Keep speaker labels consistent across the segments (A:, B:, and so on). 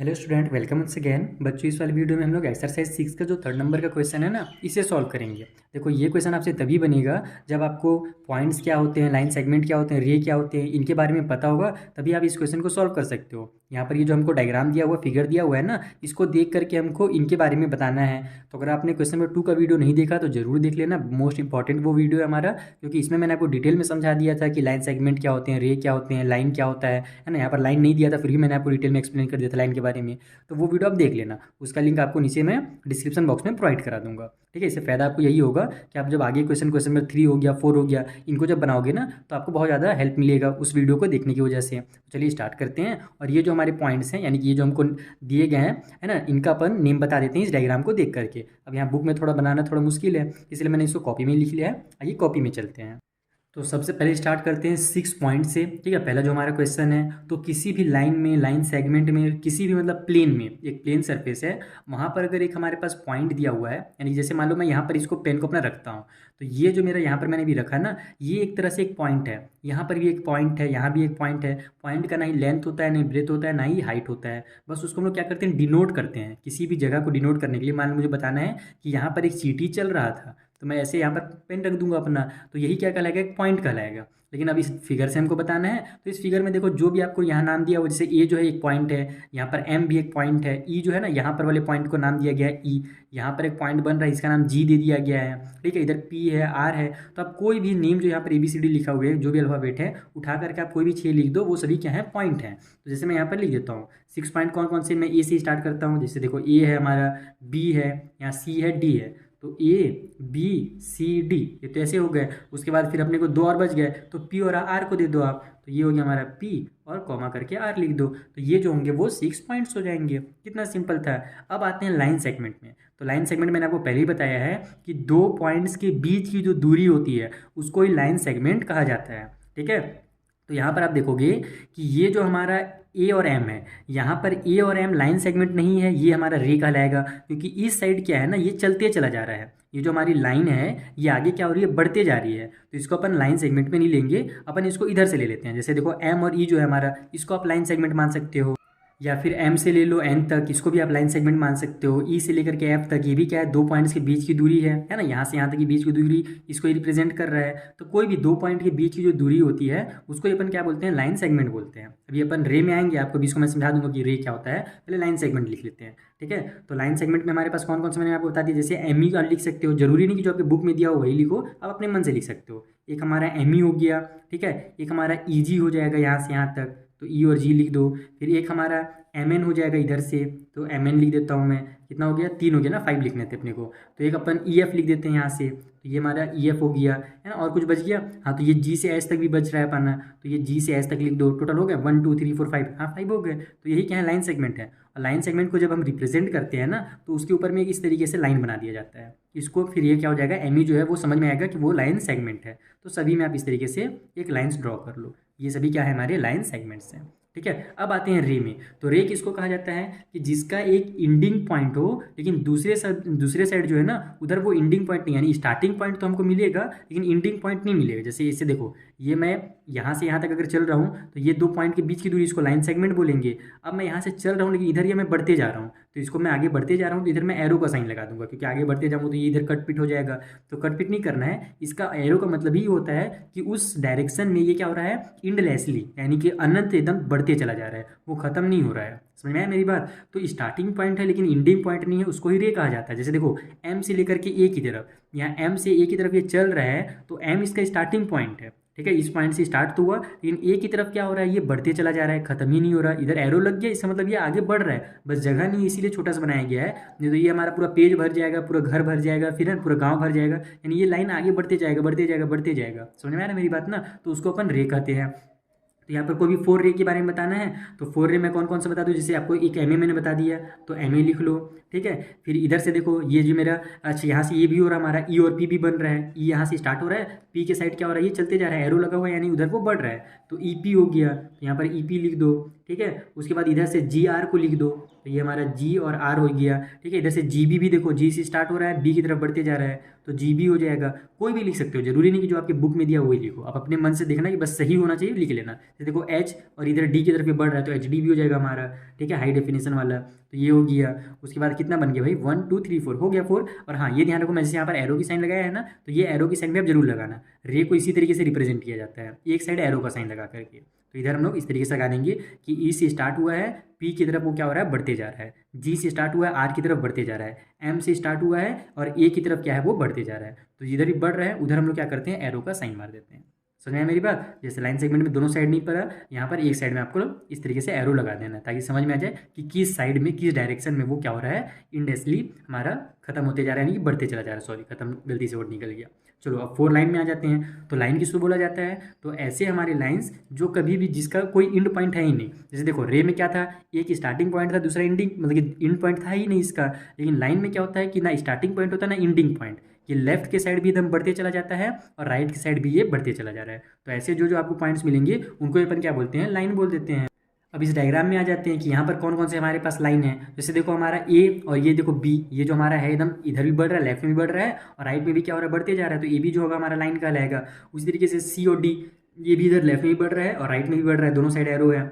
A: Hello student, welcome once again. बच्चों, इस वाले वीडियो में हम लोग एक्सरसाइज 6 का जो 3rd नंबर का क्वेश्चन है ना, इसे सॉल्व करेंगे। देखो, ये क्वेश्चन आपसे तभी बनेगा जब आपको पॉइंट्स क्या होते हैं, लाइन सेगमेंट क्या होते हैं, रे क्या होते हैं, इनके बारे में पता होगा, तभी आप इस क्वेश्चन को सॉल्व कर सकते हो। यहाँ पर ये जो हमको डायग्राम दिया हुआ, फिगर दिया हुआ है ना, इसको देख करके हमको इनके बारे में बताना है। तो अगर आपने क्वेश्चन नंबर 2 का वीडियो नहीं देखा तो जरूर देख लेना, मोस्ट इंपॉर्टेंट वो वीडियो है हमारा, क्योंकि इसमें मैंने आपको डिटेल में समझा दिया था कि लाइन सेगमेंट क्या होते हैं, रे क्या होते हैं, लाइन क्या होता है ना। यहाँ पर लाइन नहीं दिया था, फिर भी मैंने आपको डिटेल में एक्सप्लेन कर दिया था लाइन के बारे में। तो वो वीडियो आप देख लेना, उसका लिंक आपको नीचे मैं डिस्क्रिप्शन बॉक्स में प्रोवाइड करा दूंगा। ठीक है, इससे फ़ायदा आपको यही होगा कि आप जब आगे क्वेश्चन नंबर 3 हो गया, 4 हो गया, इनको जब बनाओगे ना, तो आपको बहुत ज़्यादा हेल्प मिलेगा उस वीडियो को देखने की वजह से। तो चलिए स्टार्ट करते हैं। और ये जो हमारे पॉइंट्स हैं, यानी कि ये जो हमको दिए गए हैं, है ना, इनका अपन नेम बता देते हैं इस डायग्राम को देख करके। अब यहाँ बुक में थोड़ा बनाना थोड़ा मुश्किल है, इसलिए मैंने इसको कॉपी में लिख लिया है। आइए कॉपी में चलते हैं। तो सबसे पहले स्टार्ट करते हैं 6 पॉइंट से। ठीक है, पहला जो हमारा क्वेश्चन है, तो किसी भी लाइन में, लाइन सेगमेंट में, किसी भी मतलब प्लेन में, एक प्लेन सरफेस है, वहाँ पर अगर एक हमारे पास पॉइंट दिया हुआ है, यानी जैसे मान लो मैं यहाँ पर इसको पेन को अपना रखता हूँ, तो ये जो मेरा यहाँ पर मैंने भी रखा है ना, ये एक तरह से एक पॉइंट है। यहाँ पर भी एक पॉइंट है, यहाँ भी एक पॉइंट है। पॉइंट का ना ही लेंथ होता है, ना ही ब्रेथ होता है, ना ही हाइट होता है। बस उसको हम लोग क्या करते हैं, डिनोट करते हैं। किसी भी जगह को डिनोट करने के लिए मान लो मुझे बताना है कि यहाँ पर एक चींटी चल रहा था, तो मैं ऐसे यहाँ पर पेन रख दूंगा अपना, तो यही क्या कहलाएगा, एक पॉइंट कहलाएगा। लेकिन अब इस फिगर से हमको बताना है, तो इस फिगर में देखो जो भी आपको यहाँ नाम दिया हुआ, जैसे ए जो है एक पॉइंट है, यहाँ पर एम भी एक पॉइंट है, ई जो है ना, यहाँ पर वाले पॉइंट को नाम दिया गया है ई। यहाँ पर एक पॉइंट बन रहा है, इसका नाम जी दे दिया गया है। ठीक है, इधर पी है, आर है। तो आप कोई भी नेम जो यहाँ पर ABCD लिखा हुआ है, जो भी अल्फाबेट है, उठा करके आप कोई भी 6 लिख दो, वो सभी क्या है, पॉइंट है। तो जैसे मैं यहाँ पर लिख देता हूँ 6 पॉइंट कौन कौन से, मैं ए से स्टार्ट करता हूँ। जैसे देखो, ए है हमारा, बी है, यहाँ सी है, डी है। तो A B C D, ये तो ऐसे हो गए। उसके बाद फिर अपने को 2 और बच गए, तो P और R को दे दो आप, तो ये हो गया हमारा P, और कॉमा करके R लिख दो। तो ये जो होंगे वो 6 पॉइंट्स हो जाएंगे। कितना सिंपल था। अब आते हैं लाइन सेगमेंट में। तो लाइन सेगमेंट मैंने आपको पहले ही बताया है कि 2 पॉइंट्स के बीच की जो दूरी होती है उसको ही लाइन सेगमेंट कहा जाता है। ठीक है, तो यहाँ पर आप देखोगे कि ये जो हमारा ए और एम है, यहाँ पर ए और एम लाइन सेगमेंट नहीं है, ये हमारा रे कहलाएगा, क्योंकि इस साइड क्या है ना, ये चलते चला जा रहा है। ये जो हमारी लाइन है, ये आगे क्या हो रही है, बढ़ते जा रही है। तो इसको अपन लाइन सेगमेंट में नहीं लेंगे, अपन इसको इधर से ले लेते हैं। जैसे देखो, एम और ई जो है हमारा, इसको आप लाइन सेगमेंट मान सकते हो, या फिर एम से ले लो एन तक, इसको भी आप लाइन सेगमेंट मान सकते हो। ई से लेकर के एफ तक, ये भी क्या है, 2 पॉइंट्स के बीच की दूरी है ना, यहाँ से यहाँ तक की बीच की दूरी, इसको ही रिप्रेजेंट कर रहा है। तो कोई भी 2 पॉइंट के बीच की जो दूरी होती है, उसको अपन क्या बोलते हैं, लाइन सेगमेंट बोलते हैं। अभी अपन रे में आएंगे, आपको भी इसको मैं समझा दूंगा कि रे क्या होता है। पहले लाइन सेगमेंट लिख लेते हैं। ठीक है, तो लाइन सेगमेंट में हमारे पास कौन कौन से मैंने आपको बता दिया। जैसे एम ई का लिख सकते हो, जरूरी नहीं कि जो आपके बुक में दिया हो वही लिखो, आप अपने मन से लिख सकते हो। एक हमारा एम ई हो गया, ठीक है, एक हमारा ई जी हो जाएगा यहाँ से यहाँ तक, तो ई और जी लिख दो। फिर एक हमारा एम एन हो जाएगा इधर से, तो एम एन लिख देता हूँ मैं। कितना हो गया, 3 हो गया ना, 5 लिखने थे अपने को। तो एक अपन ई एफ लिख देते हैं यहाँ से, तो ये हमारा ई एफ हो गया, है ना। और कुछ बच गया, हाँ, तो ये जी से एस तक भी बच रहा है पाना, तो ये जी से एस तक लिख दो। टोटल हो गया 1 2 3 4 5, हाँ 5 हो गए। तो यही क्या है, लाइन सेगमेंट है। और लाइन सेगमेंट को जब हम रिप्रेजेंट करते हैं ना, तो उसके ऊपर में इस तरीके से लाइन बना दिया जाता है। इसको फिर ये क्या हो जाएगा, एम ई जो है वो समझ में आएगा कि वो लाइन सेगमेंट है। तो सभी में आप इस तरीके से एक लाइन्स ड्रॉ कर लो। ये सभी क्या है, हमारे लाइन सेगमेंट्स हैं। ठीक है, अब आते हैं रे में। तो रे किसको कहा जाता है, कि जिसका एक इंडिंग पॉइंट हो, लेकिन दूसरे साइड जो है ना, उधर वो इंडिंग पॉइंट नहीं, यानी स्टार्टिंग पॉइंट तो हमको मिलेगा लेकिन इंडिंग पॉइंट नहीं मिलेगा। जैसे इसे देखो, ये मैं यहाँ से यहाँ तक अगर चल रहा हूँ, तो ये 2 पॉइंट के बीच की दूरी, इसको लाइन सेगमेंट बोलेंगे। अब मैं यहाँ से चल रहा हूँ, लेकिन इधर ये मैं बढ़ते जा रहा हूँ, तो इसको मैं आगे बढ़ते जा रहा हूँ, तो इधर मैं एरो का साइन लगा दूंगा, क्योंकि आगे बढ़ते जाऊँगा तो ये इधर कट पिट हो जाएगा। तो कट पिट नहीं करना है, इसका एरो का मतलब ही होता है कि उस डायरेक्शन में ये क्या हो रहा है, इंडलेसली, यानी कि अनंत एकदम बढ़ते चला जा रहा है, वो खत्म नहीं हो रहा है। समझ में आया मेरी बात। तो स्टार्टिंग पॉइंट है लेकिन एंडिंग पॉइंट नहीं है, उसको ही रे कहा जाता है। जैसे देखो, एम से लेकर के ए की तरफ, यहाँ एम से ए की तरफ ये चल रहा है, तो एम इसका स्टार्टिंग पॉइंट है। ठीक है, इस पॉइंट से स्टार्ट तो हुआ, लेकिन ए की तरफ क्या हो रहा है, ये बढ़ते चला जा रहा है, खत्म ही नहीं हो रहा। इधर एरो लग गया, इसका मतलब ये आगे बढ़ रहा है, बस जगह नहीं है, इसीलिए छोटा सा बनाया गया है। नहीं तो ये हमारा पूरा पेज भर जाएगा, पूरा घर भर जाएगा, फिर पूरा गांव भर जाएगा। यानी ये लाइन आगे बढ़ते जाएगा, बढ़ते जाएगा, बढ़ते जाएगा। समझ में आ रहा है मेरी बात ना। तो उसको अपन रे कहते हैं। तो यहाँ पर कोई भी 4 रे के बारे में बताना है, तो 4 रे में कौन कौन सा बता दूँ। जैसे आपको एक एम ए मैंने बता दिया, तो एम ए लिख लो। ठीक है, फिर इधर से देखो, ये जो मेरा, अच्छा यहाँ से ये भी हो रहा है हमारा, ई और पी भी बन रहा है। ई यहाँ से स्टार्ट हो रहा है, पी के साइड क्या हो रहा है, ये चलते जा रहा है, एरो लगा हुआ है, यानी उधर वो बढ़ रहा है, तो ई पी हो गया। तो यहाँ पर ई पी लिख दो। ठीक है। उसके बाद इधर से जी आर को लिख दो, तो ये हमारा जी और आर हो गया, ठीक है। इधर से जी बी भी देखो, जी से स्टार्ट हो रहा है, बी की तरफ बढ़ते जा रहा है, तो जी बी हो जाएगा। कोई भी लिख सकते हो, जरूरी नहीं कि जो आपके बुक में दिया वही लिखो, आप अपने मन से देखना कि बस सही होना चाहिए, लिख लेना। जैसे देखो एच और इधर डी की तरफ भी बढ़ रहा है, तो एच डी भी हो जाएगा हमारा, ठीक है, हाई डेफिनेशन वाला। तो ये हो गया। उसके बाद कितना बन गया भाई, 1 2 3 4 हो गया 4। और हाँ, ये ध्यान रखो, मैं जैसे यहाँ पर एरो की साइन लगाया है ना, तो ये एरो की साइन भी आप जरूर लगाना। रे को इसी तरीके से रिप्रेजेंट किया जाता है, एक साइड एरो का साइन लगा करके। तो इधर हम लोग इस तरीके से लगा देंगे कि ई से स्टार्ट हुआ है, पी की तरफ वो क्या हो रहा है, बढ़ते जा रहा है। जी से स्टार्ट हुआ है, आर की तरफ बढ़ते जा रहा है। एम से स्टार्ट हुआ है और ए की तरफ क्या है, वो बढ़ते जा रहा है। तो इधर भी बढ़ रहा है, उधर हम लोग क्या करते हैं, एरो का साइन मार देते हैं। समझ में आया मेरी बात। जैसे लाइन सेगमेंट में दोनों साइड नहीं पड़ा, यहाँ पर एक साइड में आपको इस तरीके से एरो लगा देना, ताकि समझ में आ जाए कि किस साइड में, किस डायरेक्शन में वो क्या हो रहा है, इंडेसली हमारा खत्म होते जा रहा है, यानी कि बढ़ते चला जा रहा है। सॉरी, खत्म गलती से वर्ड निकल गया। चलो अब 4 लाइन में आ जाते हैं। तो लाइन किसको बोला जाता है, तो ऐसे हमारे लाइंस जो कभी भी जिसका कोई इंड पॉइंट है ही नहीं। जैसे देखो रे में क्या था, एक स्टार्टिंग पॉइंट था, दूसरा इंडिंग, मतलब कि इंड पॉइंट था ही नहीं इसका। लेकिन लाइन में क्या होता है कि ना स्टार्टिंग पॉइंट होता है ना इंडिंग पॉइंट। ये लेफ्ट के साइड भी एकदम बढ़ते चला जाता है और राइट की साइड भी ये बढ़ते चला जा रहा है। तो ऐसे जो जो आपको पॉइंट्स मिलेंगे उनको अपन क्या बोलते हैं, लाइन बोल देते हैं। अब इस डायग्राम में आ जाते हैं कि यहाँ पर कौन कौन से हमारे पास लाइन है। जैसे देखो हमारा ए और ये देखो बी, ये जो हमारा है एकदम इधर भी बढ़ रहा है, लेफ्ट में भी बढ़ रहा है और राइट में भी क्या हो रहा है, बढ़ते जा रहा है। तो ए भी जो होगा हमारा लाइन कहलाएगा। उसी तरीके से सी और डी, ये भी इधर लेफ्ट में भी बढ़ रहा है और राइट में भी बढ़ रहा है, दोनों साइड एरो है,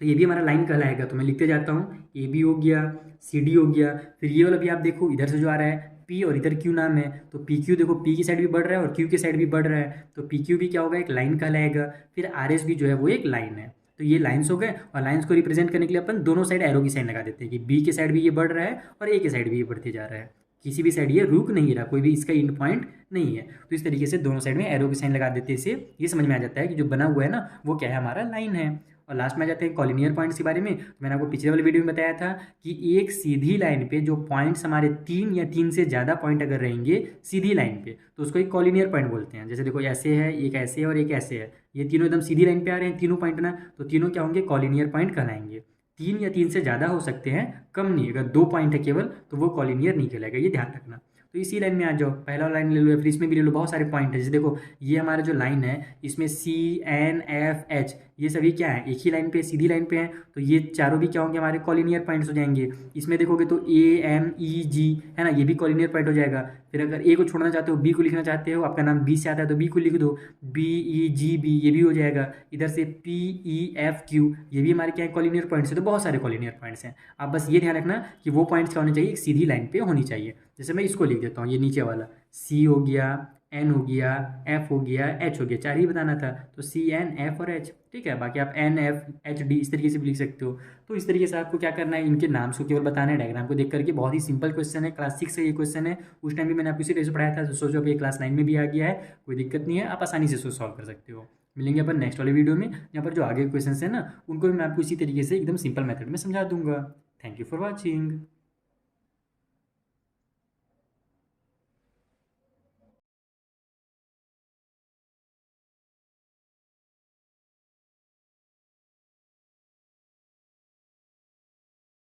A: तो ये भी हमारा लाइन कहलाएगा। तो मैं लिखते जाता हूँ, ए बी हो गया, सी डी हो गया। फिर ये वाला भी आप देखो, इधर से जो आ रहा है पी और इधर क्यू नाम है, तो पी क्यू देखो, पी की साइड भी बढ़ रहा है और क्यू की साइड भी बढ़ रहा है, तो पी क्यू भी क्या होगा, एक लाइन कहलाएगा। फिर आर एस भी जो है वो एक लाइन है। तो ये लाइन्स हो गए, और लाइन्स को रिप्रेजेंट करने के लिए अपन दोनों साइड एरो की साइन लगा देते हैं कि बी के साइड भी ये बढ़ रहा है और ए के साइड भी ये बढ़ते जा रहा है। किसी भी साइड ये रुक नहीं रहा, कोई भी इसका इंड पॉइंट नहीं है। तो इस तरीके से दोनों साइड में एरो की साइन लगा देते हैं। इससे ये समझ में आ जाता है कि जो बना हुआ है ना, वो क्या है, हमारा लाइन है। और लास्ट में आ जाते हैं कॉलिनियर पॉइंट्स के बारे में। तो मैंने आपको पिछले वाले वीडियो में बताया था कि एक सीधी लाइन पे जो पॉइंट्स हमारे 3 या 3 से ज़्यादा पॉइंट अगर रहेंगे सीधी लाइन पे, तो उसको एक कॉलिनियर पॉइंट बोलते हैं। जैसे देखो ऐसे है, एक ऐसे है और एक ऐसे है, ये तीनों एकदम सीधी लाइन पे आ रहे हैं तीनों पॉइंट ना, तो तीनों क्या होंगे, कॉलिनियर पॉइंट कहलाएंगे। 3 या 3 से ज़्यादा हो सकते हैं, कम नहीं। अगर 2 पॉइंट है केवल तो वो कॉलिनियर नहीं कहलाएगा, ये ध्यान रखना। तो इसी लाइन में आ जाओ, पहला लाइन ले लो या फिर इसमें भी ले लो, बहुत सारे पॉइंट है। जैसे देखो ये हमारा जो लाइन है, इसमें सी एन एफ एच ये सभी क्या है, एक ही लाइन पे, सीधी लाइन पे हैं, तो ये चारों भी क्या होंगे, हमारे कॉलिनियर पॉइंट्स हो जाएंगे। इसमें देखोगे तो ए एम ई जी है ना, ये भी कॉलिनियर पॉइंट हो जाएगा। फिर अगर ए को छोड़ना चाहते हो, बी को लिखना चाहते हो, आपका नाम बी से आता है तो बी को लिख दो, बी ई जी बी ये भी हो जाएगा। इधर से पी ई एफ क्यू ये भी हमारे क्या है, कॉलिनियर पॉइंट्स है। तो बहुत सारे कॉलिनियर पॉइंट्स हैं। आप बस ये ध्यान रखना कि वो पॉइंट्स क्या होने चाहिए, एक सीधी लाइन पे होनी चाहिए। जैसे मैं इसको लिख देता हूँ, ये नीचे वाला सी हो गया, एन हो गया, एफ हो गया, एच हो गया, 4 ही बताना था, तो सी एन एफ और एच, ठीक है। बाकी आप एन एफ एच डी इस तरीके से भी लिख सकते हो। तो इस तरीके से आपको क्या करना है, इनके नाम को केवल बताना है डायग्राम को देख करके। बहुत ही सिंपल क्वेश्चन है, क्लास 6 से ये क्वेश्चन है। उस टाइम भी मैंने आपको इसी तरह से पढ़ाया था, तो सोचो अब ये क्लास 9 में भी आ गया है, कोई दिक्कत नहीं है, आप आसानी से इसको सॉल्व कर सकते हो। मिलेंगे अपन नेक्स्ट वाले वीडियो में, यहाँ पर जो आगे क्वेश्चन है ना, उनको भी मैं आपको इसी तरीके से एकदम सिंपल मेथड में समझा दूंगा। Thank you for watching.